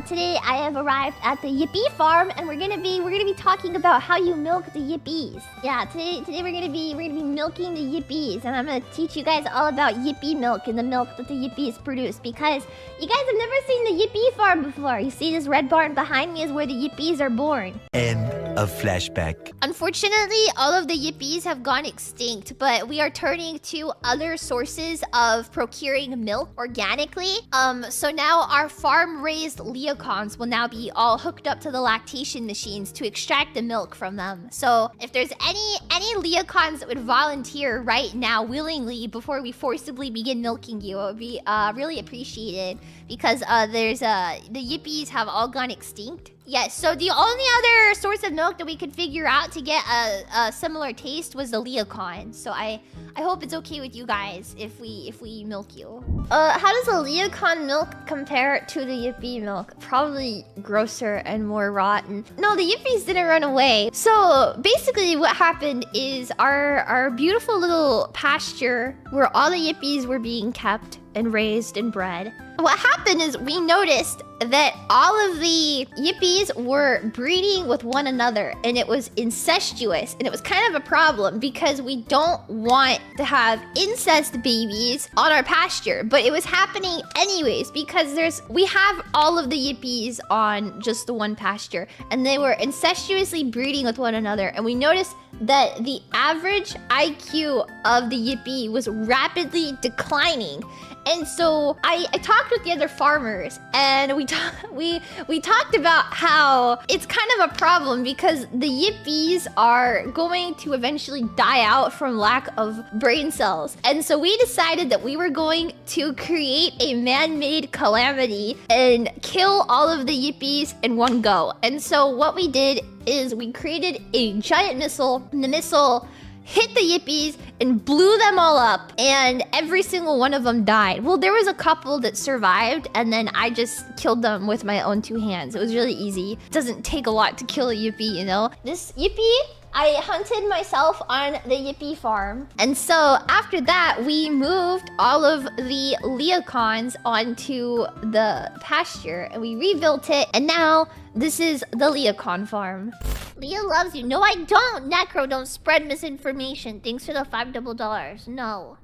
Today I have arrived at the Yippee farm, and we're gonna be talking about how you milk the Yippees. Yeah, today we're gonna be milking the Yippees, and I'm gonna teach you guys all about Yippee milk and the milk that the Yippees produce, because you guys have never seen the Yippee farm before. You see this red barn behind me is where the Yippees are born. End of flashback. Unfortunately, all of the Yippees have gone extinct, but we are turning to other sources of procuring milk organically. So now our farm-raised leocons will now be all hooked up to the lactation machines to extract the milk from them. So if there's any leocons that would volunteer right now willingly before we forcibly begin milking you, it would be really appreciated, because the Yippees have all gone extinct. Yes, so the only other source of milk that we could figure out to get a similar taste was the leocon. So I hope it's okay with you guys if we milk you. How does the leocon milk compare to the Yippee milk? Probably grosser and more rotten. No, the Yippees didn't run away. So basically what happened is our beautiful little pasture where all the Yippees were being kept and raised and bred. What happened is we noticed that all of the Yippees were breeding with one another, and it was incestuous, and it was kind of a problem because we don't want to have incest babies on our pasture, but it was happening anyways because we have all of the Yippees on just the one pasture, and they were incestuously breeding with one another, and we noticed that the average IQ of the Yippee was rapidly declining. And so I talked with the other farmers, and we talked about how it's kind of a problem because the Yippees are going to eventually die out from lack of brain cells. And so we decided that we were going to create a man-made calamity and kill all of the Yippees in one go. And so what we did is we created a giant missile, and the missile hit the Yippees and blew them all up, and every single one of them died. Well, there was a couple that survived, and then I just killed them with my own 2 hands. It was really easy. It doesn't take a lot to kill a Yippee, you know? This Yippee, I hunted myself on the Yippee farm. And so after that, we moved all of the leocons onto the pasture, and we rebuilt it, and now this is the leocon farm. Leah loves you. No, I don't. Necro, don't spread misinformation. Thanks for the $5 double. No.